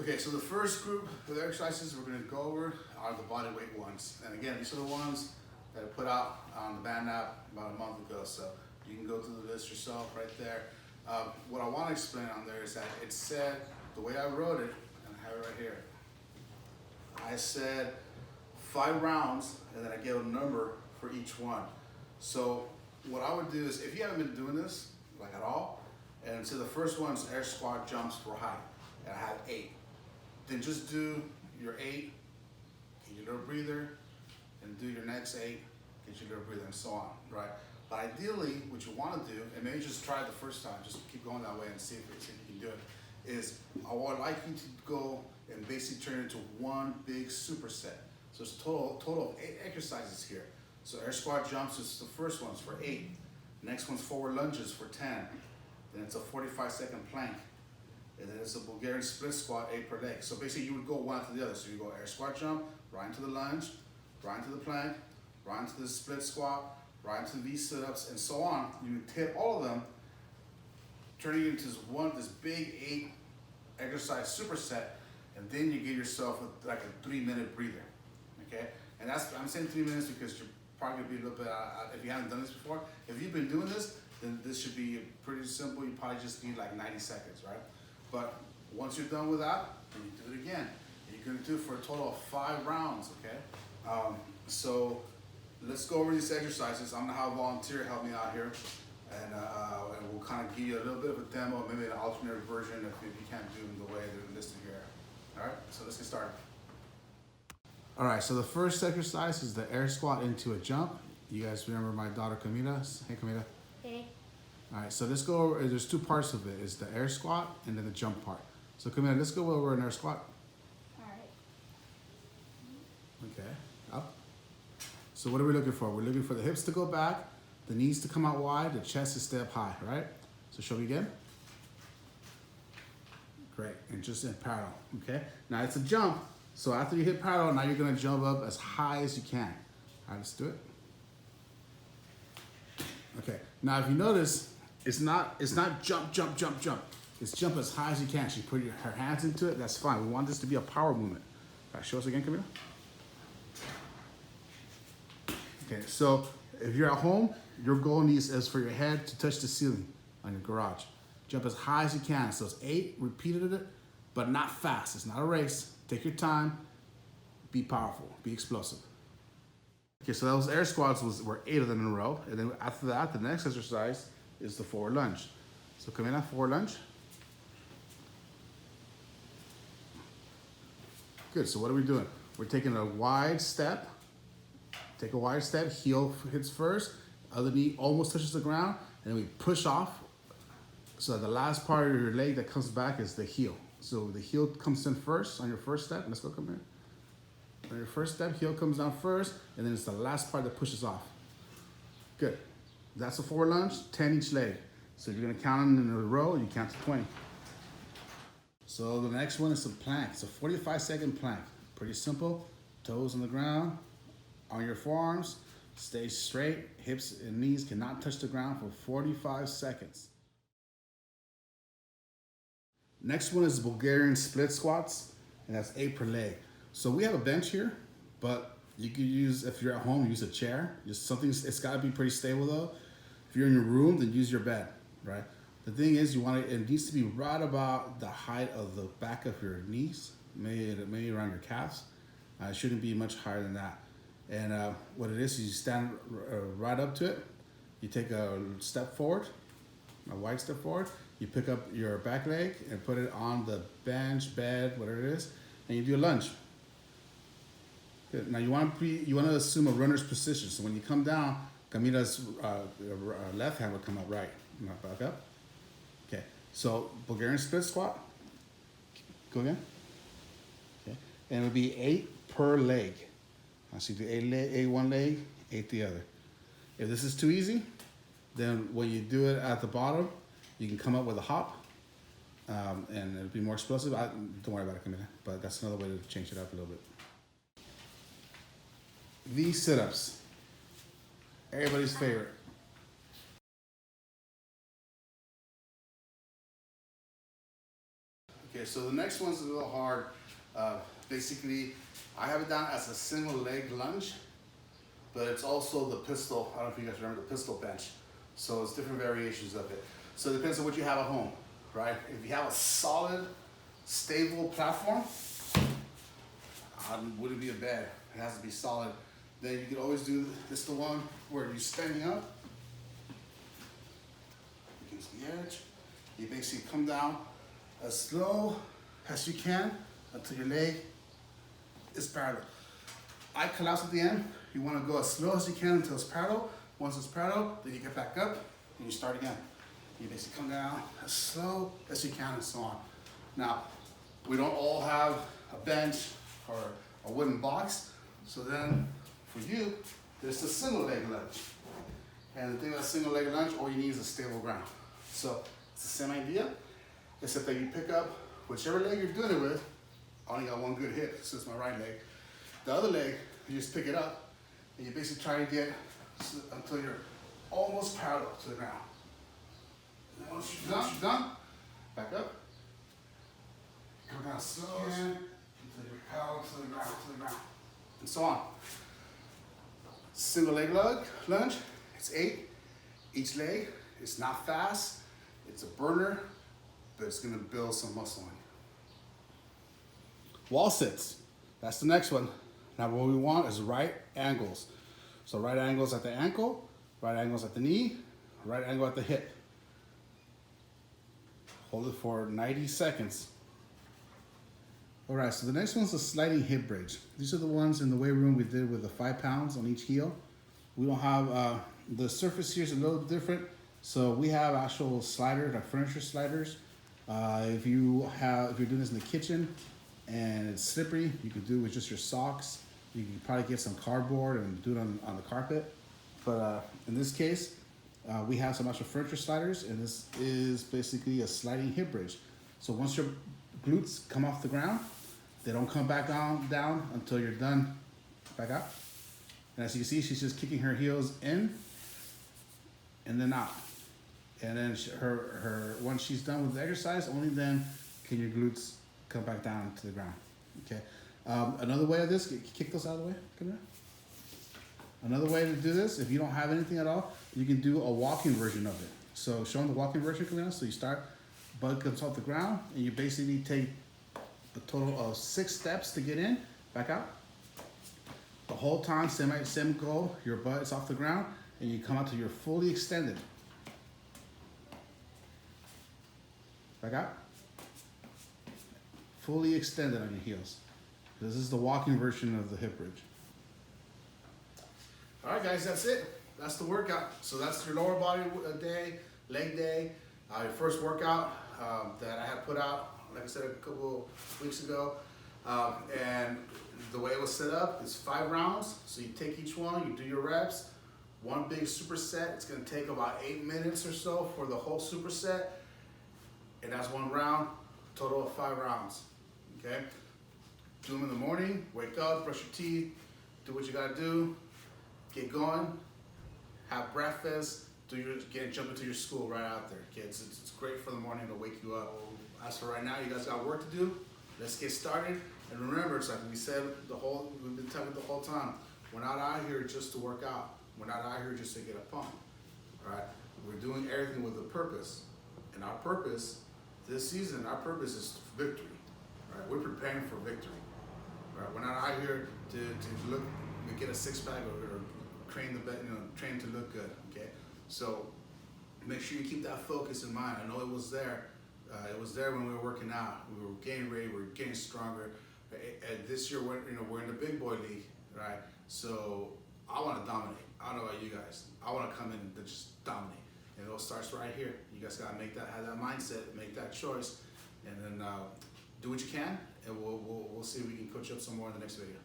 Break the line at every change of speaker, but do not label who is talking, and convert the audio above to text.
Okay, so the first group of exercises we're going to go over are the body weight ones. And again, these are the ones that I put out on the band app about a month ago. So you can go through the list yourself right there. What I want to explain on there is that it said, the way I wrote it, and I have it right here, I said 5 rounds and then I gave a number for each one. So what I would do is, if you haven't been doing this, like at all, and so the first one's air squat jumps for height, and I have 8. Then just do your 8, get your little breather, and do your next 8, get your little breather, and so on, right? But ideally, what you want to do, and maybe just try it the first time, just keep going that way and see if you can do it, is I would like you to go and basically turn it into one big superset. So it's a total of 8 exercises here. So air squat jumps is the first one's for 8. Next one's forward lunges for 10. Then it's a 45-second plank. And then it's a Bulgarian split squat, 8 per leg. So basically you would go one after the other. So you go air squat jump, right into the lunge, right into the plank, right into the split squat, right into the V-Situps, and so on. You would hit all of them, turning it into this big 8 exercise superset, and then you give yourself like a 3-minute breather, okay? And I'm saying 3 minutes because you're probably gonna be a little bit, if you haven't done this before. If you've been doing this, then this should be pretty simple. You probably just need like 90 seconds, right? But once you're done with that, then you do it again. And you're gonna do it for a total of 5 rounds, okay? So let's go over these exercises. I'm gonna have a volunteer help me out here, and we'll kind of give you a little bit of a demo, maybe an alternate version if you can't do them the way they're listed here. All right, so let's get started. All right, so the first exercise is the air squat into a jump. You guys remember my daughter Camilla? Hey, Camilla.
Hey.
All right, so let's go over, there's 2 parts of it. It's the air squat and then the jump part. So Camilla, let's go over an air squat.
All right.
Okay, up. So what are we looking for? We're looking for the hips to go back, the knees to come out wide, the chest to stay up high, right? So show me again. Great, and just in parallel, okay? Now it's a jump, so after you hit parallel, now you're gonna jump up as high as you can. All right, let's do it. Okay, now if you notice, it's not jump, jump, jump, jump. It's jump as high as you can. She put her hands into it, that's fine. We want this to be a power movement. All right, show us again, Camilla. Okay, so if you're at home, your goal is for your head to touch the ceiling on your garage. Jump as high as you can. So it's 8, repeated it, but not fast. It's not a race. Take your time, be powerful, be explosive. Okay, so those air squats were 8 of them in a row. And then after that, the next exercise is the forward lunge. So come in, forward lunge. Good, so what are we doing? We're taking a wide step. Take a wide step, heel hits first, other knee almost touches the ground, and then we push off. So the last part of your leg that comes back is the heel. So the heel comes in first on your first step. Let's go, come here. On your first step, heel comes down first, and then it's the last part that pushes off. Good. That's a forward lunge, 10 each leg. So if you're gonna count them in a row, you count to 20. So the next one is a plank. It's a 45-second plank. Pretty simple. Toes on the ground, on your forearms, stay straight. Hips and knees cannot touch the ground for 45 seconds. Next one is Bulgarian split squats, and that's 8 per leg. So we have a bench here, but you could use, if you're at home, use a chair. Just something, it's gotta be pretty stable though. If you're in your room, then use your bed, right? The thing is, it needs to be right about the height of the back of your knees, maybe around your calves. It shouldn't be much higher than that. And what it is you stand right up to it. You take a step forward, a wide step forward. You pick up your back leg and put it on the bench, bed, whatever it is, and you do a lunge. Good. Now you want to assume a runner's position. So when you come down, Camilla's left hand would come up right. Back up. Okay. So Bulgarian split squat. Go again. Okay. And it would be 8 per leg. So you do 8 one leg, 8 the other. If this is too easy, then when you do it at the bottom, you can come up with a hop, and it'll be more explosive. Don't worry about it, Camilla, but that's another way to change it up a little bit. V-Situps, everybody's favorite. Okay, Okay, so the next one's a little hard. Basically, I have it down as a single leg lunge, but it's also the pistol. I don't know if you guys remember the pistol bench. So it's different variations of it. So it depends on what you have at home, right? If you have a solid, stable platform, wouldn't be a bed. It has to be solid. Then you can always do this, the one where you're standing up against the edge. You basically come down as slow as you can until your leg is parallel. I collapse at the end. You want to go as slow as you can until it's parallel. Once it's parallel, then you get back up and you start again. You basically come down as slow as you can and so on. Now, we don't all have a bench or a wooden box, so then for you, there's a single leg lunge. And the thing about single leg lunge, all you need is a stable ground. So it's the same idea, except that you pick up whichever leg you're doing it with. I only got one good hip, so it's my right leg. The other leg, you just pick it up and you basically try to get until you're almost parallel to the ground. And once you're done, back up. Come down slow until you're parallel to the ground, and so on. Single leg lunge, it's 8. Each leg, it's not fast, it's a burner, but it's gonna build some muscle on you. Wall sits, that's the next one. Now what we want is right angles. So right angles at the ankle, right angles at the knee, right angle at the hip. Hold it for 90 seconds. All right, so the next one's a sliding hip bridge. These are the ones in the weight room we did with the 5 pounds on each heel. We don't have, the surface here is a little different. So we have actual sliders, like furniture sliders. If you're doing this in the kitchen and it's slippery, you can do it with just your socks. You can probably get some cardboard and do it on the carpet. But in this case, we have some actual furniture sliders, and this is basically a sliding hip bridge. So once your glutes come off the ground, they don't come back down until you're done back up. And as you can see, she's just kicking her heels in and then out. And then once she's done with the exercise, only then can your glutes come back down to the ground. Okay. Another way of this, kick those out of the way, Camilla. Another way to do this, if you don't have anything at all, you can do a walking version of it. So show them the walking version, Camilla. So you start, butt comes off the ground, and you basically take a total of 6 steps to get in, back out. The whole time, same goal, your butt is off the ground, and you come out till you're fully extended. Back out. Fully extended on your heels. This is the walking version of the hip bridge. All right, guys, that's it. That's the workout. So that's your lower body day, leg day. Your first workout that I had put out, like I said, a couple weeks ago. And the way it was set up is 5 rounds. So you take each one, you do your reps. One big superset. It's gonna take about 8 minutes or so for the whole superset. And that's 1 round, total of 5 rounds, okay? Do them in the morning, wake up, brush your teeth, do what you gotta do, get going, have breakfast, jump into your school right out there, kids. It's great for the morning to wake you up. As for right now, you guys got work to do. Let's get started. And remember, it's like we said we've been telling the whole time, we're not out here just to work out. We're not out here just to get a pump, all right? We're doing everything with a purpose. And our purpose, this season, our purpose is victory, right? We're preparing for victory, right? We're not out here to get a 6-pack or train to look good, okay? So make sure you keep that focus in mind. I know it was there. It was there when we were working out. We were getting ready. We were getting stronger. And this year, we're in the big boy league, right? So I want to dominate. I don't know about you guys. I want to come in and just dominate. And it all starts right here. You guys gotta have that mindset, make that choice, and then do what you can, and we'll see if we can coach up some more in the next video.